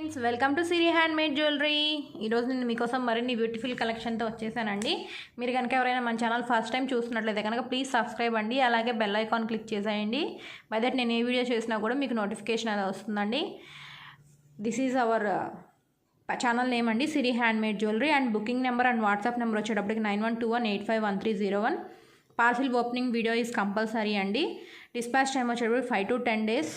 Friends, welcome to Siri handmade jewellery. ఈరోజు నేను మీకోసం మరిన్ని బ్యూటిఫుల్ కలెక్షన్తో వచ్చేసానండి. మీరు కనుక ఎవరైనా మన ఛానల్ ఫస్ట్ టైం చూస్తున్నట్లయితే కనుక ప్లీజ్ సబ్స్క్రైబ్ అండి. అలాగే బెల్ ఐకాన్ క్లిక్ చేసేయండి. బై దట్ నేను ఏ వీడియో చేసినా కూడా మీకు నోటిఫికేషన్ అనేది వస్తుందండి. This is our channel name అండి, Siri handmade jewellery. And booking number and WhatsApp number వచ్చేటప్పటికి 9121851301. Parcel opening video is compulsory అండి. డిస్పాచ్ టైం వచ్చేటప్పుడు 5 to 10 days.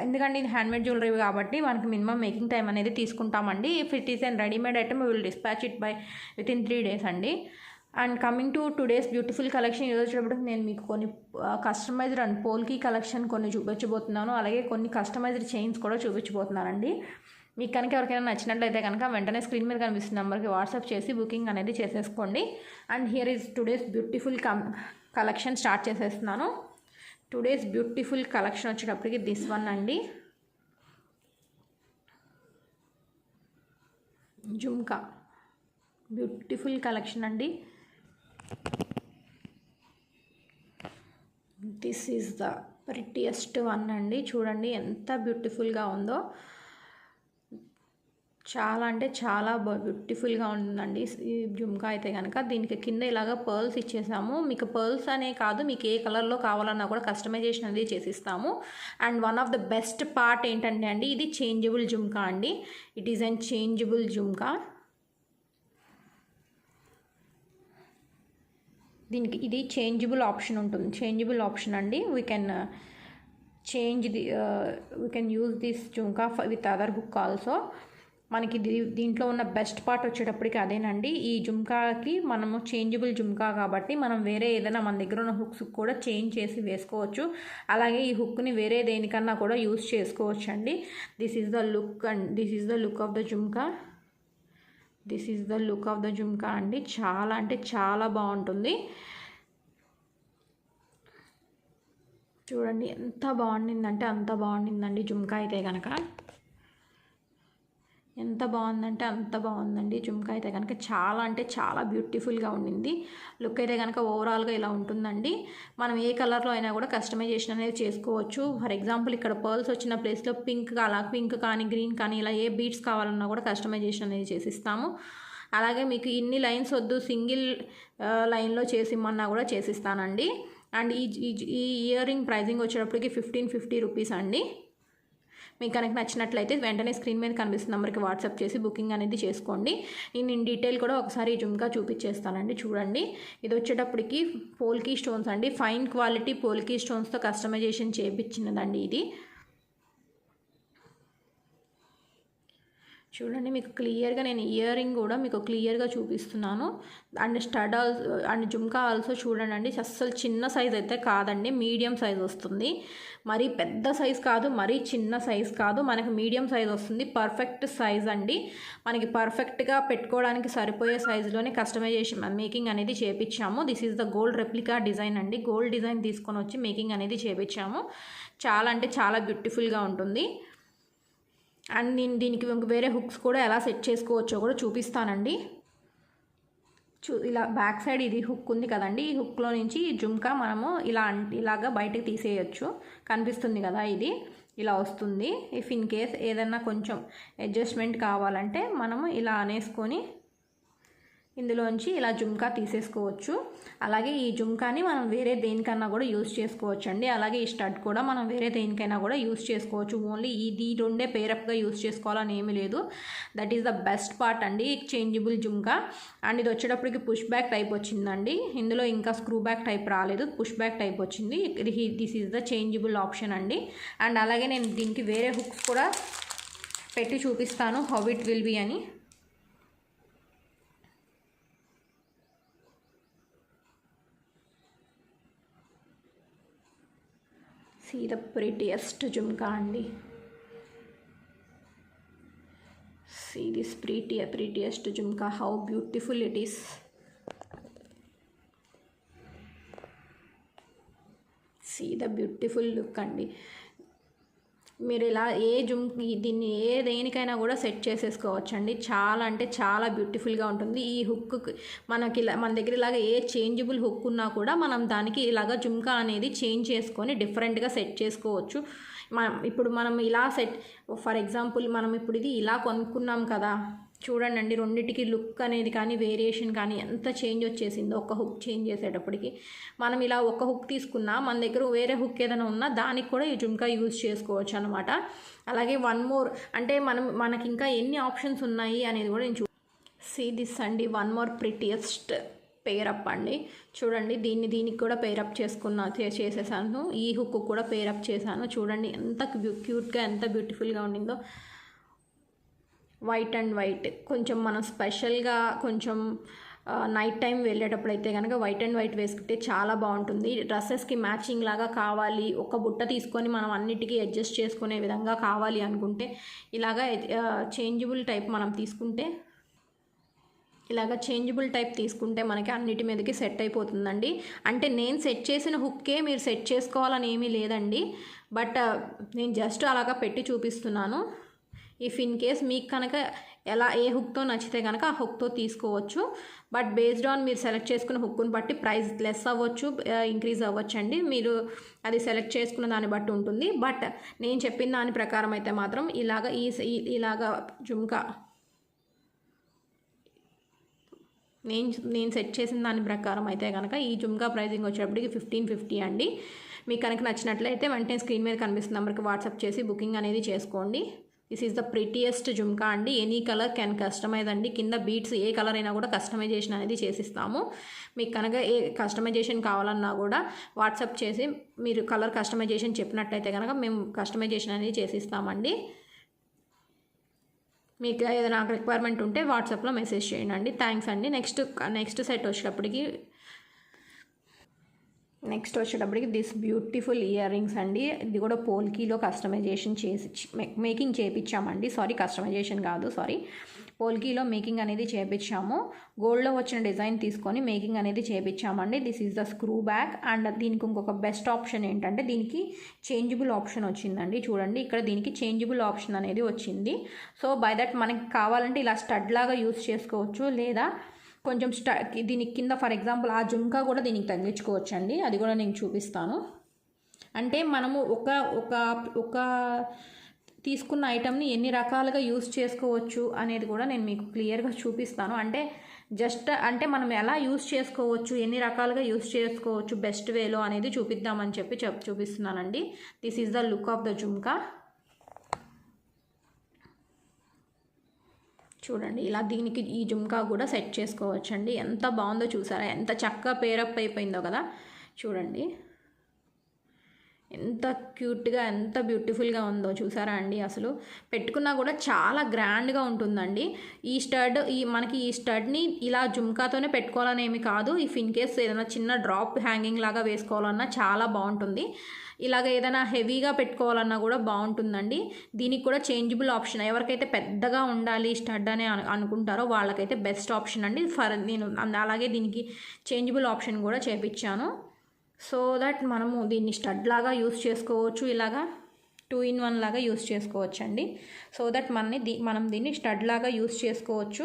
ఎందుకంటే ఇది హ్యాండ్మేడ్ జ్యువెలరీ కాబట్టి మనకి మినిమం మేకింగ్ టైం అనేది తీసుకుంటామండి. If it is and readymade item will dispatch it by within 3 days అండి. And coming to today's beautiful collection, ఈరోజు వచ్చేటప్పుడు నేను మీకు కొన్ని కస్టమైజ్డ్ అండ్ పోల్కీ కలెక్షన్ కొన్ని చూపించబోతున్నాను. అలాగే కొన్ని కస్టమైజ్డ్ చైన్స్ కూడా చూపించబోతున్నానండి. మీకు కనుక ఎవరికైనా నచ్చినట్లయితే కనుక వెంటనే స్క్రీన్ మీద కనిపిస్తున్న నెంబర్కి వాట్సాప్ చేసి బుకింగ్ అనేది చేసేసుకోండి. And here is today's beautiful collection start చేసేస్తున్నాను. టుడేస్ బ్యూటిఫుల్ కలెక్షన్ వచ్చేటప్పటికి దిస్ వన్ అండి, జుమ్కా. బ్యూటిఫుల్ కలెక్షన్ అండి. This is the prettiest one అండి. చూడండి ఎంత బ్యూటిఫుల్గా ఉందో. చాలా అంటే చాలా బ్యూటిఫుల్గా ఉంటుందండి ఈ జుమ్కా అయితే కనుక. దీనికి కింద ఇలాగ పర్ల్స్ ఇచ్చేసాము. మీకు పర్ల్స్ అనే కాదు, మీకు ఏ కలర్లో కావాలన్నా కూడా కస్టమైజేషన్ అనేది చేసిస్తాము. And one of the best part ఏంటంటే అండి, ఇది చేంజబుల్ జుమ్కా అండి. It is and changeable jhumka. దీనికి ఇది చేంజబుల్ ఆప్షన్ ఉంటుంది. చేంజబుల్ ఆప్షన్ అండి. We can use this jhumka with other hook also. మనకి దీంట్లో ఉన్న బెస్ట్ పార్ట్ వచ్చేటప్పటికి అదేనండి. ఈ జుమ్కాకి మనము చేంజబుల్ జుమ్కా కాబట్టి మనం వేరే ఏదైనా మన దగ్గర ఉన్న హుక్స్ కూడా చేంజ్ చేసి వేసుకోవచ్చు. అలాగే ఈ హుక్ని వేరే దేనికన్నా కూడా యూజ్ చేసుకోవచ్చు అండి. This is the look and this is the look of the jhumka. This is the look of the jhumka అండి. చాలా అంటే చాలా బాగుంటుంది. చూడండి ఎంత బాగుండిందంటే అంత బాగుండిందండి జుమ్కా అయితే కనుక. ఎంత బాగుందంటే అంత బాగుందండి జుమ్కా అయితే కనుక. చాలా అంటే చాలా బ్యూటిఫుల్గా ఉండింది. లుక్ అయితే కనుక ఓవరాల్గా ఇలా ఉంటుందండి. మనం ఏ కలర్లో అయినా కూడా కస్టమైజేషన్ అనేది చేసుకోవచ్చు. ఫర్ ఎగ్జాంపుల్ ఇక్కడ పర్ల్స్ వచ్చిన ప్లేస్లో పింక్ కానీ గ్రీన్ కానీ ఇలా ఏ బీడ్స్ కావాలన్నా కూడా కస్టమైజేషన్ అనేది చేసిస్తాము. అలాగే మీకు ఇన్ని లైన్స్ వద్దు, సింగిల్ లైన్లో చేసిమ్మన్నా కూడా చేసిస్తానండి. అండ్ ఈ ఇయర్ రింగ్ ప్రైజింగ్ వచ్చేటప్పటికి 1550 రూపీస్ అండి. మీకు కనుక నచ్చినట్లయితే వెంటనే స్క్రీన్ మీద కనిపిస్తున్న నెంబర్కి వాట్సాప్ చేసి బుకింగ్ అనేది చేసుకోండి. నేను ఇన్ డీటెయిల్ కూడా ఒకసారి ఈ జుమ్కా చూపించేస్తానండి. చూడండి, ఇది వచ్చేటప్పటికి పోల్కీ స్టోన్స్ అండి. ఫైన్ క్వాలిటీ పోల్కీ స్టోన్స్తో కస్టమైజేషన్ చేయించినదండి ఇది. చూడండి, మీకు క్లియర్గా నేను ఇయర్ రింగ్ కూడా మీకు క్లియర్గా చూపిస్తున్నాను. And stud and jhumka also చూడండి అండి. అస్సలు చిన్న సైజ్ అయితే కాదండి, మీడియం సైజ్ వస్తుంది. మరీ పెద్ద సైజ్ కాదు, మరీ చిన్న సైజ్ కాదు, మనకి మీడియం సైజ్ వస్తుంది. పర్ఫెక్ట్ సైజ్ అండి. మనకి పర్ఫెక్ట్గా పెట్టుకోవడానికి సరిపోయే సైజులోనే కస్టమైజేషన్ మేకింగ్ అనేది చేయించాము. This is the gold replica design అండి. గోల్డ్ డిజైన్ తీసుకొని వచ్చి మేకింగ్ అనేది చేయించాము. చాలా అంటే చాలా బ్యూటిఫుల్గా ఉంటుంది. అండ్ నేను దీనికి వేరే హుక్స్ కూడా ఎలా సెట్ చేసుకోవచ్చో కూడా చూపిస్తానండి. ఇలా బ్యాక్ సైడ్ ఇది హుక్ ఉంది కదండి. ఈ హుక్లో నుంచి ఈ జుమ్కా మనము ఇలాగా బయటకు తీసేయచ్చు. కనిపిస్తుంది కదా, ఇది ఇలా వస్తుంది. ఇఫ్ ఇన్ కేస్ ఏదన్నా కొంచెం అడ్జస్ట్మెంట్ కావాలంటే మనము ఇలా అనేసుకొని ఇందులోంచి ఇలా జుమ్కా తీసేసుకోవచ్చు. అలాగే ఈ జుమ్కాని మనం వేరే దేనికన్నా కూడా యూజ్ చేసుకోవచ్చు అండి. అలాగే ఈ స్టడ్ కూడా మనం వేరే దేనికైనా కూడా యూజ్ చేసుకోవచ్చు. ఓన్లీ ఇది రెండే పేరప్గా యూజ్ చేసుకోవాలని ఏమీ లేదు. That is the best part అండి చేంజబుల్ జుమ్కా. అండ్ ఇది వచ్చేటప్పటికి పుష్ బ్యాక్ టైప్ వచ్చిందండి. ఇందులో ఇంకా స్క్రూ బ్యాక్ టైప్ రాలేదు, పుష్ బ్యాక్ టైప్ వచ్చింది. This is the changeable option అండి. అండ్ అలాగే నేను దీనికి వేరే హుక్స్ కూడా పెట్టి చూపిస్తాను హౌ ఇట్ విల్ బి అని. See the prettiest jumka andi. See this prettiest jumka, how beautiful it is. See the beautiful look andi. మీరు ఇలా దీన్ని దేనికైనా కూడా సెట్ చేసేసుకోవచ్చండి. చాలా అంటే చాలా బ్యూటిఫుల్గా ఉంటుంది. ఈ హుక్ మనకి మన దగ్గర ఇలాగ ఏ చేంజబుల్ హుక్ ఉన్నా కూడా మనం దానికి ఇలాగ జుమ్కా అనేది చేంజ్ చేసుకొని డిఫరెంట్గా సెట్ చేసుకోవచ్చు. ఇప్పుడు మనం ఇలా సెట్, ఫర్ ఎగ్జాంపుల్ మనం ఇప్పుడు ఇది ఇలా కొనుక్కున్నాం కదా, చూడండి రెండింటికి లుక్ అనేది కానీ వేరియేషన్ కానీ ఎంత చేంజ్ వచ్చేసిందో ఒక హుక్ చేంజ్ చేసేటప్పటికి. మనం ఇలా ఒక హుక్ తీసుకున్నా మన దగ్గర వేరే హుక్ ఏదైనా ఉన్నా దానికి కూడా ఈ జుమ్కా యూజ్ చేసుకోవచ్చు అనమాట. అలాగే వన్ మోర్ అంటే మనకి ఇంకా ఎన్ని ఆప్షన్స్ ఉన్నాయి అనేది కూడా నేను సీ దిస్ అండి, వన్ మోర్ ప్రిటియెస్ట్ పేరప్ అండి. చూడండి దీనికి కూడా పేరప్ చేసేసాను. ఈ హుక్ కూడా పేరప్ చేశాను. చూడండి ఎంత క్యూట్గా ఎంత బ్యూటిఫుల్గా ఉండిందో. వైట్ అండ్ వైట్ కొంచెం మనం స్పెషల్గా కొంచెం నైట్ టైం వెళ్ళేటప్పుడు అయితే కనుక వైట్ అండ్ వైట్ వేసుకుంటే చాలా బాగుంటుంది. డ్రెస్సెస్కి మ్యాచింగ్ లాగా కావాలి, ఒక బుట్ట తీసుకొని మనం అన్నిటికీ అడ్జస్ట్ చేసుకునే విధంగా కావాలి అనుకుంటే ఇలాగా చేంజబుల్ టైప్ మనం తీసుకుంటే, ఇలాగ చేంజబుల్ టైప్ తీసుకుంటే మనకి అన్నిటి మీదకి సెట్ అయిపోతుందండి. అంటే నేను సెట్ చేసిన హుక్కే మీరు సెట్ చేసుకోవాలని ఏమీ లేదండి, బట్ నేను జస్ట్ అలాగా పెట్టి చూపిస్తున్నాను. ఇఫ్ ఇన్ కేస్ మీకు కనుక ఏ హుక్తో నచ్చితే కనుక ఆ హుక్తో తీసుకోవచ్చు. బట్ బేస్డ్ ఆన్ మీరు సెలెక్ట్ చేసుకున్న హుక్ని బట్టి ప్రైస్ లెస్ అవ్వచ్చు, ఇంక్రీజ్ అవ్వచ్చు అండి. మీరు అది సెలెక్ట్ చేసుకున్న దాన్ని బట్టి ఉంటుంది. బట్ నేను చెప్పిన దాని ప్రకారం అయితే మాత్రం ఇలాగా జుమ్కా నేను సెట్ చేసిన దాని ప్రకారం అయితే కనుక ఈ జుమ్కా ప్రైజింగ్ వచ్చేటప్పటికి 1550 అండి. మీకు కనుక నచ్చినట్లయితే వెంటనే స్క్రీన్ మీద కనిపిస్తున్న నెంబర్కి వాట్సాప్ చేసి బుకింగ్ అనేది చేసుకోండి. This is the prettiest jhumka అండి. ఎనీ కలర్ క్యాన్ కస్టమైజ్ అండి. కింద బీట్స్ ఏ కలర్ అయినా కూడా కస్టమైజేషన్ అనేది చేసిస్తాము. మీకు కనుక ఏ కస్టమైజేషన్ కావాలన్నా కూడా వాట్సాప్ చేసి మీరు కలర్ కస్టమైజేషన్ చెప్పినట్లయితే కనుక మేము కస్టమైజేషన్ అనేది చేసిస్తామండి. మీకు ఏదైనా రిక్వైర్మెంట్ ఉంటే వాట్సాప్లో మెసేజ్ చేయండి. థ్యాంక్స్ అండి. నెక్స్ట్ సెట్ వచ్చేటప్పటికి దిస్ బ్యూటిఫుల్ ఇయర్ రింగ్స్ అండి. ఇది కూడా పోల్కీలో కస్టమైజేషన్ మేకింగ్ చేయించామండి. కస్టమైజేషన్ కాదు, పోల్కీలో మేకింగ్ అనేది చేయించాము. గోల్డ్లో వచ్చిన డిజైన్ తీసుకొని మేకింగ్ అనేది చేయించామండి. This is the screw back. And దీనికి ఇంకొక బెస్ట్ ఆప్షన్ ఏంటంటే దీనికి చేంజబుల్ ఆప్షన్ వచ్చిందండి. చూడండి ఇక్కడ దీనికి చేంజబుల్ ఆప్షన్ అనేది వచ్చింది. సో బై దట్ మనకి కావాలంటే ఇలా స్టడ్ లాగా యూస్ చేసుకోవచ్చు, లేదా కొంచెం దీనికి కింద ఫర్ ఎగ్జాంపుల్ ఆ జుమ్కా కూడా దీనికి తగ్గించుకోవచ్చు అండి. అది కూడా నేను చూపిస్తాను. అంటే మనము ఒక తీసుకున్న ఐటమ్ని ఎన్ని రకాలుగా యూస్ చేసుకోవచ్చు అనేది కూడా నేను మీకు క్లియర్గా చూపిస్తాను. అంటే మనం ఎలా యూస్ చేసుకోవచ్చు, ఎన్ని రకాలుగా యూస్ చేసుకోవచ్చు బెస్ట్ వేలో అనేది చూపిద్దామని చూపిస్తున్నానండి. This is the look of the jhumka. చూడండి ఇలా దీనికి ఈ జుమ్కా కూడా సెట్ చేసుకోవచ్చండి. ఎంత బాగుందో చూసారా, ఎంత చక్కగా పేరప్ అయిపోయిందో కదా. చూడండి ఎంత క్యూట్గా ఎంత బ్యూటిఫుల్గా ఉందో చూసారా అండి. అసలు పెట్టుకున్నా కూడా చాలా గ్రాండ్గా ఉంటుందండి. మనకి ఈ స్టడ్ని ఇలా జుమ్కాతోనే పెట్టుకోవాలని ఏమి కాదు. ఇఫ్ ఇన్ కేస్ ఏదైనా చిన్న డ్రాప్ హ్యాంగింగ్ లాగా వేసుకోవాలన్నా చాలా బాగుంటుంది. ఇలాగ ఏదైనా హెవీగా పెట్టుకోవాలన్నా కూడా బాగుంటుందండి. దీనికి కూడా చేంజబుల్ ఆప్షన్, ఎవరికైతే పెద్దగా ఉండాలి స్టడ్ అని అనుకుంటారో వాళ్ళకైతే బెస్ట్ ఆప్షన్ అండి. నేను అలాగే దీనికి చేంజబుల్ ఆప్షన్ కూడా చేపించాను. సో దట్ మనము దీన్ని స్టడ్ లాగా యూస్ చేసుకోవచ్చు, ఇలాగా 2-in-1 లాగా యూస్ చేసుకోవచ్చు అండి. సో దట్ మనం దీన్ని స్టడ్ లాగా యూస్ చేసుకోవచ్చు.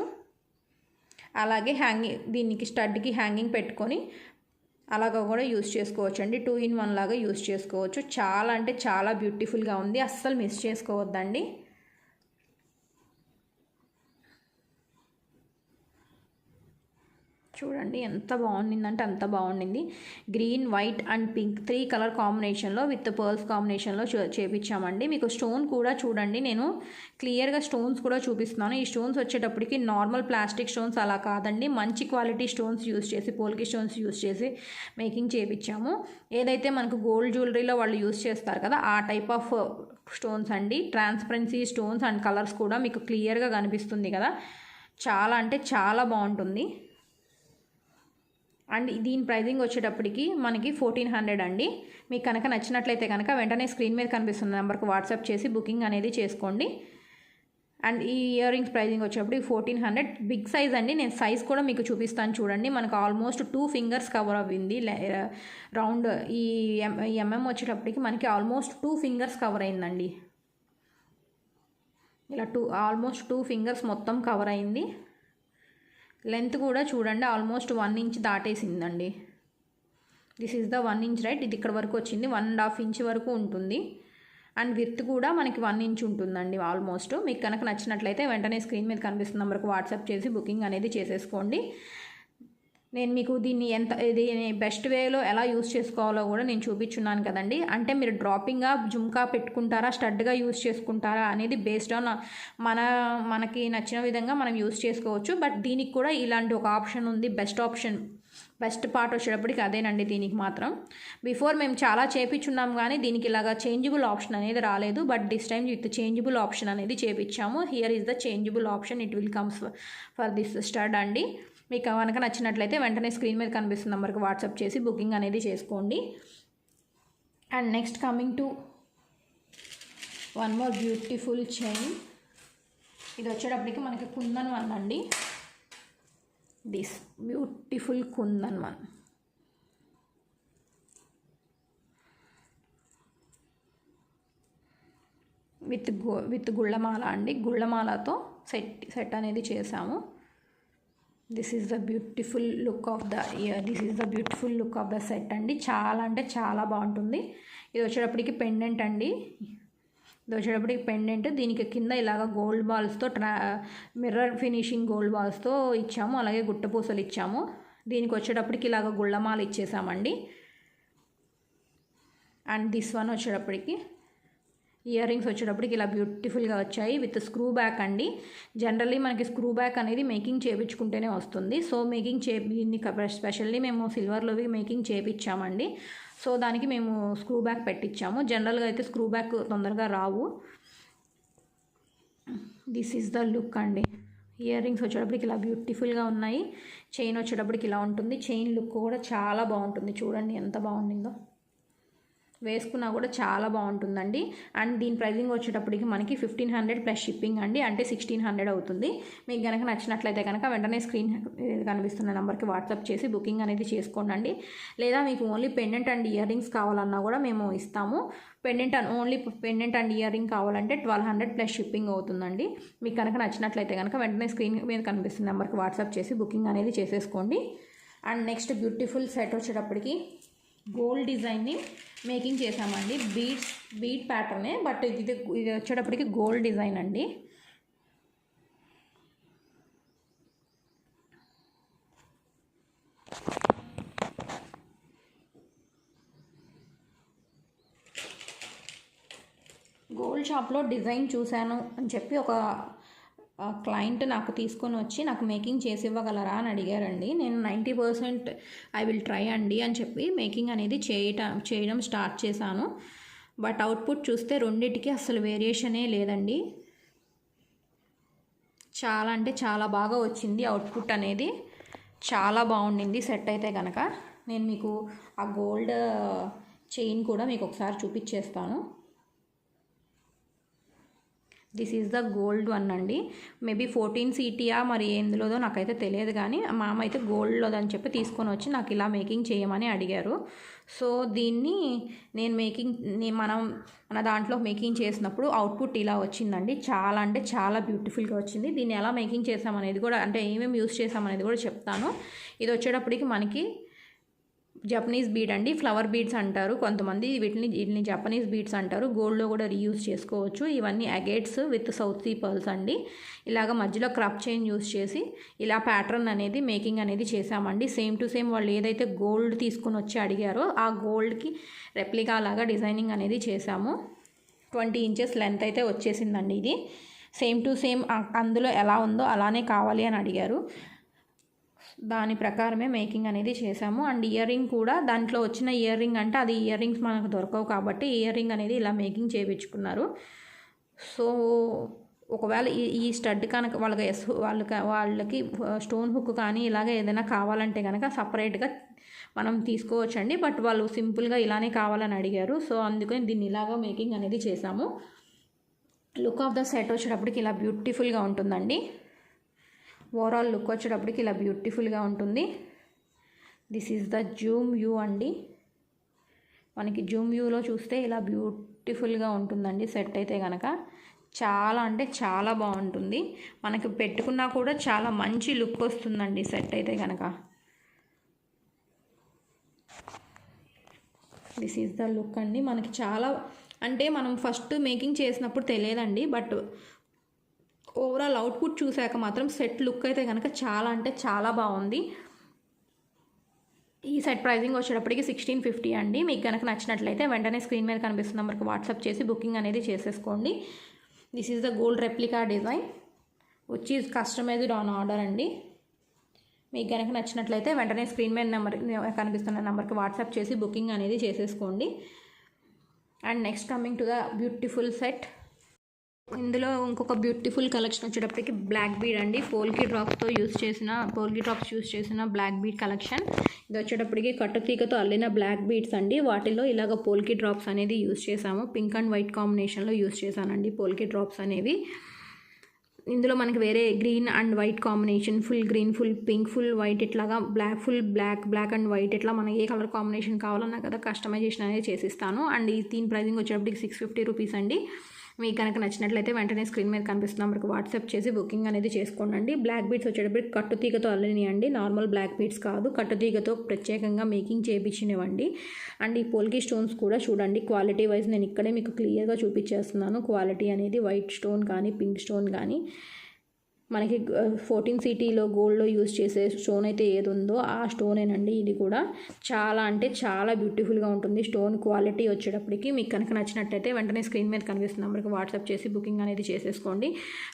అలాగే దీనికి స్టడ్కి హ్యాంగింగ్ పెట్టుకొని అలాగా కూడా యూస్ చేసుకోవచ్చు అండి. 2-in-1 లాగా యూస్ చేసుకోవచ్చు. చాలా అంటే చాలా బ్యూటిఫుల్గా ఉంది, అస్సలు మిస్ చేసుకోవద్దండి. చూడండి ఎంత బాగుండిందంటే అంత బాగుండింది. Green, white and pink 3 colour కాంబినేషన్లో విత్ పర్ల్స్ కాంబినేషన్లో చేపించామండి. మీకు స్టోన్ కూడా చూడండి, నేను క్లియర్గా స్టోన్స్ కూడా చూపిస్తున్నాను. ఈ స్టోన్స్ వచ్చేటప్పటికి నార్మల్ ప్లాస్టిక్ స్టోన్స్ అలా కాదండి, మంచి క్వాలిటీ స్టోన్స్ యూస్ చేసి పోల్కి స్టోన్స్ యూస్ చేసి మేకింగ్ చేపించాము. ఏదైతే మనకు గోల్డ్ జ్యువెలరీలో వాళ్ళు యూస్ చేస్తారు కదా ఆ టైప్ ఆఫ్ స్టోన్స్ అండి. ట్రాన్స్పరెన్సీ స్టోన్స్ అండ్ కలర్స్ కూడా మీకు క్లియర్గా కనిపిస్తుంది కదా. చాలా అంటే చాలా బాగుంటుంది. అండ్ దీని ప్రైజింగ్ వచ్చేటప్పటికి మనకి 1400 అండి. మీకు కనుక నచ్చినట్లయితే కనుక వెంటనే స్క్రీన్ మీద కనిపిస్తున్న నెంబర్కి వాట్సాప్ చేసి బుకింగ్ అనేది చేసుకోండి. అండ్ ఈ ఇయర్ రింగ్స్ ప్రైజింగ్ వచ్చేటప్పటికి 1400. బిగ్ సైజ్ అండి, నేను సైజ్ కూడా మీకు చూపిస్తాను చూడండి. మనకు ఆల్మోస్ట్ 2 ఫింగర్స్ కవర్ అవ్వింది రౌండ్. ఈ వచ్చేటప్పటికి మనకి ఆల్మోస్ట్ 2 ఫింగర్స్ కవర్ అయిందండి. ఇలా ఆల్మోస్ట్ 2 ఫింగర్స్ మొత్తం కవర్ అయింది. లెంత్ కూడా చూడండి ఆల్మోస్ట్ 1 ఇంచ్ దాటేసిందండి. This is the 1 inch right. ఇది ఇక్కడ వరకు వచ్చింది, 1.5 ఇంచ్ వరకు ఉంటుంది. అండ్ విత్ కూడా మనకి 1 ఇంచ్ ఉంటుందండి ఆల్మోస్ట్. మీకు కనుక నచ్చినట్లయితే వెంటనే స్క్రీన్ మీద కనిపిస్తున్న నెంబర్కి వాట్సాప్ చేసి బుకింగ్ అనేది చేసేసుకోండి. నేను మీకు దీన్ని ఇది బెస్ట్ వేలో ఎలా యూస్ చేసుకోవాలో కూడా నేను చూపించున్నాను కదండి. అంటే మీరు డ్రాపింగ్గా జుమ్కా పెట్టుకుంటారా, స్టడ్గా యూస్ చేసుకుంటారా అనేది బేస్డ్ ఆన్ మనకి నచ్చిన విధంగా మనం యూస్ చేసుకోవచ్చు. బట్ దీనికి కూడా ఇలాంటి ఒక ఆప్షన్ ఉంది. బెస్ట్ పార్ట్ వచ్చేటప్పటికి అదేనండి. దీనికి మాత్రం బిఫోర్ మేము చాలా చేపించున్నాం కానీ దీనికి ఇలాగా చేంజబుల్ ఆప్షన్ అనేది రాలేదు. But this time with changeable option అనేది చేపించాము. Here is the changeable option. It will comes for this stud అండి. మీకు కనుక నచ్చినట్లయితే వెంటనే స్క్రీన్ మీద కనిపిస్తున్న నెంబర్కి వాట్సాప్ చేసి బుకింగ్ అనేది చేసుకోండి. And next coming to one more beautiful chain. ఇది వచ్చేటప్పటికి మనకి కుందన్ వన్ అండి. This beautiful kundan one. With గుళ్ళమాల అండి. గుళ్ళమాలతో సెట్ అనేది చేసాము. This is the beautiful look of the year. This is the beautiful look of the set అండి. చాలా అంటే చాలా బాగుంటుంది. ఇది వచ్చేటప్పటికి పెండెంట్ అండి. ఇది వచ్చేటప్పటికి పెండెంట్. దీనికి కింద ఇలాగ గోల్డ్ బాల్స్తో మిర్రర్ ఫినిషింగ్ గోల్డ్ బాల్స్తో ఇచ్చాము. అలాగే గుట్టపూసలు ఇచ్చాము. దీనికి వచ్చేటప్పటికి ఇలాగ గుళ్ళమాల ఇచ్చేసామండి. అండ్ దిస్ వన్ వచ్చేటప్పటికి ఇయర్ రింగ్స్ వచ్చేటప్పటికి ఇలా బ్యూటిఫుల్గా వచ్చాయి విత్ స్క్రూ బ్యాక్ అండి. జనరల్లీ మనకి స్క్రూ బ్యాక్ అనేది మేకింగ్ చేయించుకుంటేనే వస్తుంది. సో దీన్ని స్పెషల్లీ మేము సిల్వర్లోవి మేకింగ్ చేయించామండి. సో దానికి మేము స్క్రూ బ్యాక్ పెట్టించాము. జనరల్గా అయితే స్క్రూ బ్యాక్ తొందరగా రావు. దిస్ ఈజ్ ద లుక్ అండి. ఇయర్ రింగ్స్ వచ్చేటప్పటికి ఇలా బ్యూటిఫుల్గా ఉన్నాయి. చైన్ వచ్చేటప్పటికి ఇలా ఉంటుంది. చైన్ లుక్ కూడా చాలా బాగుంటుంది. చూడండి ఎంత బాగుండిందో. వేసుకున్నా కూడా చాలా బాగుంటుందండి. అండ్ దీని ప్రైజింగ్ వచ్చేటప్పటికి మనకి 1500 ప్లస్ షిప్పింగ్ అండి. అంటే 1600 అవుతుంది. మీకు కనుక నచ్చినట్లయితే కనుక వెంటనే స్క్రీన్ కనిపిస్తున్న నెంబర్కి వాట్సాప్ చేసి బుకింగ్ అనేది చేసుకోండి. లేదా మీకు only pendant and ear rings కావాలన్నా కూడా మేము ఇస్తాము. Only pendant and ear ring కావాలంటే 1200 ప్లస్ షిప్పింగ్ అవుతుందండి. మీకు కనుక నచ్చినట్లయితే కనుక వెంటనే స్క్రీన్ మీద కనిపిస్తున్న నెంబర్కి వాట్సాప్ చేసి బుకింగ్ అనేది చేసేసుకోండి. అండ్ నెక్స్ట్ బ్యూటిఫుల్ సెట్ వచ్చేటప్పటికి గోల్డ్ డిజైన్ని మేకింగ్ చేసామండి. బీడ్ ప్యాటర్నే. బట్ ఇది వచ్చేటప్పటికి గోల్డ్ డిజైన్ అండి. గోల్డ్ షాప్లో డిజైన్ చూశాను అని చెప్పి ఒక క్లయింట్ నాకు తీసుకొని వచ్చి నాకు మేకింగ్ చేసి ఇవ్వగలరా అని అడిగారండి. నేను 90% ఐ విల్ ట్రై అండి అని చెప్పి మేకింగ్ అనేది చేయడం స్టార్ట్ చేశాను. బట్ అవుట్పుట్ చూస్తే రెండింటికి అసలు వేరియేషనే లేదండి. చాలా అంటే చాలా బాగా వచ్చింది అవుట్పుట్ అనేది. చాలా బాగుండింది సెట్ అయితే కనుక. నేను మీకు ఆ గోల్డ్ చైన్ కూడా మీకు ఒకసారి చూపించేస్తాను. This is the gold one అండి. మేబీ 14 CTయా మరి ఎందులోదో నాకైతే తెలియదు కానీ మా అమ్మ అయితే గోల్డ్లోదని చెప్పి తీసుకొని వచ్చి నాకు ఇలా మేకింగ్ చేయమని అడిగారు. సో దీన్ని నేను మన దాంట్లో మేకింగ్ చేసినప్పుడు అవుట్పుట్ ఇలా వచ్చిందండి. చాలా అంటే చాలా బ్యూటిఫుల్గా వచ్చింది. దీన్ని ఎలా మేకింగ్ చేసామనేది కూడా, అంటే ఏమేమి యూస్ చేసామనేది కూడా చెప్తాను. ఇది వచ్చేటప్పటికి మనకి జపనీస్ బీడ్ అండి. ఫ్లవర్ బీడ్స్ అంటారు కొంతమంది వీటిని జపనీస్ బీడ్స్ అంటారు. గోల్డ్లో కూడా రీయూజ్ చేసుకోవచ్చు. ఇవన్నీ అగేట్స్ విత్ సౌత్ సీ పర్ల్స్ అండి. ఇలాగ మధ్యలో క్రప్ చైన్ యూస్ చేసి ఇలా ప్యాటర్న్ అనేది మేకింగ్ అనేది చేసామండి. సేమ్ టు సేమ్ వాళ్ళు ఏదైతే గోల్డ్ తీసుకుని వచ్చి అడిగారో ఆ గోల్డ్కి రెప్లికా లాగా డిజైనింగ్ అనేది చేసాము. 20 ఇంచెస్ లెంత్ అయితే వచ్చేసిందండి. ఇది సేమ్ టు సేమ్ అందులో ఎలా ఉందో అలానే కావాలి అని అడిగారు. దాని ప్రకారమే మేకింగ్ అనేది చేసాము. అండ్ ఇయర్ రింగ్ కూడా దాంట్లో వచ్చిన ఇయర్ రింగ్ అంటే అది ఇయర్ రింగ్స్ మనకు దొరకవు కాబట్టి ఇయర్ రింగ్ అనేది ఇలా మేకింగ్ చేయించుకున్నారు. సో ఒకవేళ ఈ స్టడ్ కనుక వాళ్ళకి స్టోన్ హుక్ కానీ ఇలాగ ఏదైనా కావాలంటే కనుక సపరేట్గా మనం తీసుకోవచ్చండి. బట్ వాళ్ళు సింపుల్గా ఇలానే కావాలని అడిగారు. సో అందుకని దీన్ని ఇలాగా మేకింగ్ అనేది చేసాము. లుక్ ఆఫ్ ద సెట్ వచ్చేటప్పటికి ఇలా బ్యూటిఫుల్గా ఉంటుందండి. ఓవరాల్ లుక్ వచ్చేటప్పటికి ఇలా బ్యూటిఫుల్గా ఉంటుంది. This is the Zoom view అండి. మనకి జూమ్ వ్యూలో చూస్తే ఇలా బ్యూటిఫుల్గా ఉంటుందండి సెట్ అయితే కనుక. చాలా అంటే చాలా బాగుంటుంది. మనకి పెట్టుకున్నా కూడా చాలా మంచి లుక్ వస్తుందండి సెట్ అయితే కనుక. దిస్ ఈజ్ ద లుక్ అండి. మనకి చాలా అంటే మనం ఫస్ట్ మేకింగ్ చేసినప్పుడు తెలియదండి, బట్ ఓవరాల్ అవుట్పుట్ చూసాక మాత్రం సెట్ లుక్ అయితే కనుక చాలా అంటే చాలా బాగుంది. ఈ సెట్ ప్రైజింగ్ వచ్చేటప్పటికి 1650 అండి. మీకు కనుక నచ్చినట్లయితే వెంటనే స్క్రీన్ మీద కనిపిస్తున్న నెంబర్కి వాట్సాప్ చేసి బుకింగ్ అనేది చేసేసుకోండి. This is the gold replica design which is customized on order అండి. మీకు కనుక నచ్చినట్లయితే వెంటనే స్క్రీన్ మీద కనిపిస్తున్న నెంబర్కి వాట్సాప్ చేసి బుకింగ్ అనేది చేసేసుకోండి. And next coming to the beautiful set. ఇందులో ఇంకొక బ్యూటిఫుల్ కలెక్షన్ వచ్చేటప్పటికి బ్లాక్ బీడ్ అండి. పోల్కి డ్రాప్స్ యూస్ చేసిన బ్లాక్ బీడ్ కలెక్షన్. ఇది వచ్చేటప్పటికి కట్టుతీగతో అల్లిన బ్లాక్ బీడ్స్ అండి. వాటిలో ఇలాగ పోల్కి డ్రాప్స్ అనేది యూస్ చేసాము. పింక్ అండ్ వైట్ కాంబినేషన్లో యూస్ చేశానండి పోల్కి డ్రాప్స్ అనేవి. ఇందులో మనకి వేరే green and white combination, full green, full pink, full white, ఇట్లాగా బ్లాక్ అండ్ వైట్, ఇట్లా మనకి ఏ కలర్ కాంబినేషన్ కావాలన్నా కదా కస్టమైజేషన్ అనేది చేసిస్తాను. అండ్ ఈ దీని ప్రైజింగ్ వచ్చేటప్పటికి 650 రూపీస్ అండి. మీకు కనుక నచ్చినట్లయితే వెంటనే స్క్రీన్ మీద కనిపిస్తున్న నెంబర్కి వాట్సాప్ చేసి బుకింగ్ అనేది చేసుకోండి. బ్లాక్ బీడ్స్ వచ్చేటప్పటికి కట్టుతీగతో అల్లినియండి, నార్మల్ బ్లాక్ బీడ్స్ కాదు, కట్టుతీగతో ప్రత్యేకంగా మేకింగ్ చేయించినవండి. అండ్ ఈ పోల్కి స్టోన్స్ కూడా చూడండి, క్వాలిటీ వైజ్ నేను ఇక్కడే మీకు క్లియర్గా చూపించేస్తున్నాను. క్వాలిటీ అనేది వైట్ స్టోన్ కానీ పింక్ స్టోన్ కానీ మనకి 14 సిటీలో గోల్డ్లో యూజ్ చేసే స్టోన్ అయితే ఏది ఉందో ఆ స్టోనేనండి. ఇది కూడా చాలా అంటే చాలా బ్యూటిఫుల్గా ఉంటుంది. స్టోన్ క్వాలిటీ వచ్చేటప్పటికి మీకు కనుక నచ్చినట్టయితే వెంటనే స్క్రీన్ మీద కనిపిస్తున్న నెంబర్కి వాట్సాప్ చేసి బుకింగ్ అనేది చేసేసుకోండి.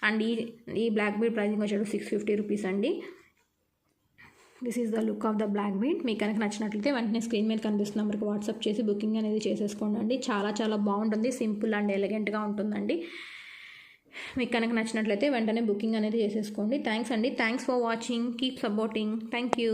అండ్ ఈ బ్లాక్ బీడ్ ప్రైజింగ్ వచ్చేటప్పుడు 650 రూపీస్ అండి. This is the look of the black bead. మీకు కనుక నచ్చినట్లయితే వెంటనే స్క్రీన్ మీద కనిపిస్తున్న నెంబర్కి వాట్సాప్ చేసి బుకింగ్ అనేది చేసేసుకోండి అండి. చాలా చాలా బాగుంటుంది, సింపుల్ అండ్ ఎలిగెంట్గా ఉంటుందండి. మీకు కనుక నచ్చినట్లయితే వెంటనే బుకింగ్ అనేది చేసేసుకోండి. థ్యాంక్స్ అండి. Thanks for watching. Keep supporting. Thank you.